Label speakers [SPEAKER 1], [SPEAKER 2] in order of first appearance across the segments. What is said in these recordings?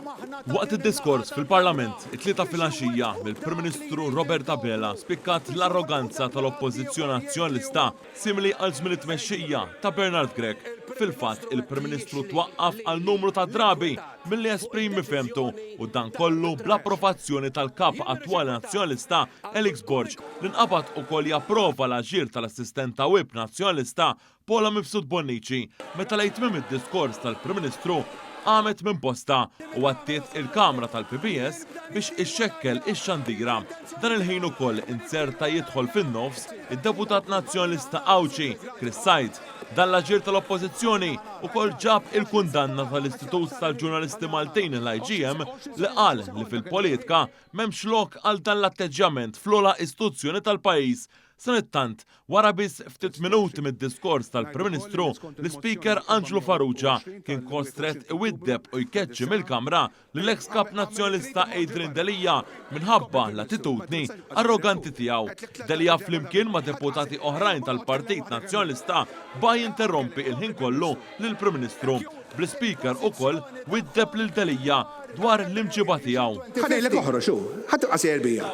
[SPEAKER 1] Waqt id-diskors fil-Parlament, it-tlieta filgħaxija mill-Prim Ministru Robert Abela spikkat l-arroganza tal-Oppożizzjoni Nazzjonalista simili għal żmien it-tmexxija ta' Bernard Gregg. Fil-fatt, il-Prim Ministru twaqqaf għal numru ta' drabi milli esprimi femtu u dan kollu bl-approvazzjoni tal-kap attwali nazzjonalista Elix Borg li nqabad ukoll japprova l-aġir tal-assistenta Whip nazzjonalista Paula Mifsud Bonnici meta lejtmiem id-diskors tal-Prim Ministru għamet minn posta u għattiet il-Kamra tal-PPS biex ixxekkel ix-xandira. Dan il-ħin ukoll inserta jidħol fin-nofs id-Deputat Nazzjonalista Awċi, Chris Said. Dan l-aġir tal-Oppożizzjoni ukoll ġab il-kundanna tal-Istitut tal-Ġurnalisti Maltin l-IGM li qal li fil-politika m'hemmx lok għal dan l-atteġġjament fl-ogħla istituzzjoni tal-pajjiż. Sanittant, wara biss ftit minuti mid-diskors tal-Prim Ministru, l-Speaker Angelo Farrugia kien kostret iwiddeb u jkeċċi mill-Kamra l-ex kap nazzjonalista Adrian Delija minħabba l-attitudni arroganti tiegħu. Delija flimkien ma' deputati oħrajn tal-Partit Nazzjonalista ba jinterrompi il-ħin kollu lill-Prim Ministru. Bl-Speaker ukoll widdeb lil Delija dwar l-imġiba tiegħu.
[SPEAKER 2] Ħanejlek oħra xu, ħadd qasir bija.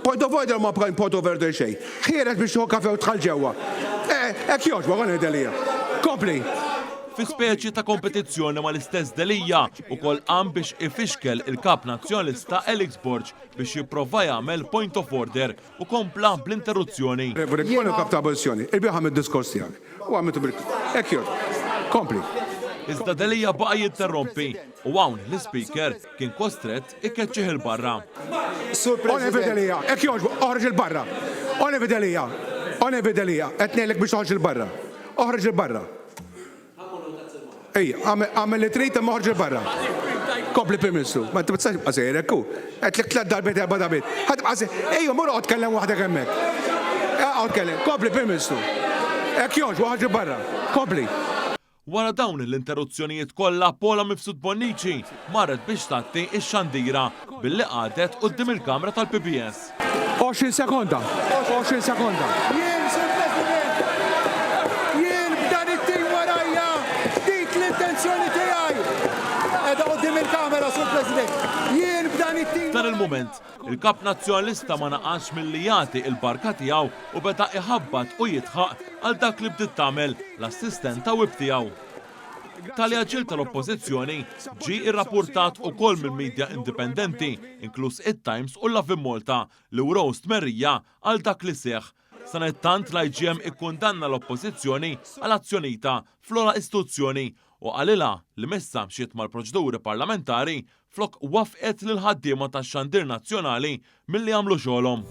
[SPEAKER 2] Point of order ma bħal point of order xej. Ħieres biex tuħu kafe u tħal ġewwa. Ek joġba għana Delija. Kompli.
[SPEAKER 1] Fi speċi ta' kompetizzjoni ma l-istess Delija ukoll qam biex ifixkel il-kap nazzjonalista Elix Borg biex jipprova jagħmel point of order u kompla bl-interruzzjoni.
[SPEAKER 2] Jienu kap ta' abolizzjoni, il-biħam id-diskors tiegħek. U għamitu bil. Ek joġba. Kompli.
[SPEAKER 1] Iżda Delija baqa jinterrompi u hawn l-Speaker kien kostret ikkeċċih il-barra.
[SPEAKER 2] Onevi Delija, ek joġba, oħroġ il-barra. Onevi Delija, etnejlek biex oħroġ il-barra. Oħroġ il-barra. Ej, għamel li trid ma oħroġ il-barra. Kompli Prim Ministru, ma t tibsax qasir, ekku. Għetlek tlat darbet għabba dabit. Ħad qasir, ejju, mur għod kellem waħda kemmek. Għod kellem, kompli Prim Ministru. Ek joġba, oħroġ il-barra. Kompli.
[SPEAKER 1] Wara dawn l-interruzzjonijiet kollha Paula Mifsud Bonnici marret biex tagħti x-xandira billi qadet quddiem il-Kamra tal-PPS.
[SPEAKER 2] 20 sekonda.
[SPEAKER 3] Jien, Sur President, jien b'dan it-tim warajja dik l-intenzjoni tiegħi. Edha quddiem il-Kamera, Sur President. Jien b'dan it-tim.
[SPEAKER 1] Dan il-mument, il-kap nazzjonalista ma naqax milli jagħti il-barka tiegħu u beda iħabbat u jitħaq għal dak li bdiet tagħmel l-assistenta Whip tiegħu. Tal-aġil tal-Oppożizzjoni ġie irrappurtat ukoll mill-medja indipendenti, inkluż it-Times u l-Avin Malta li wrew stmerrija għal dak li seħħ. Sanettant l-IGM ikkundanna l-Oppożizzjoni għal azzjonita fl-ogħla istituzzjoni u qalilha li messa mxiet mal-proċeduri parlamentari flok wafqet lil ħaddiema tax-Xandir Nazzjonali milli jagħmlu xogħolhom.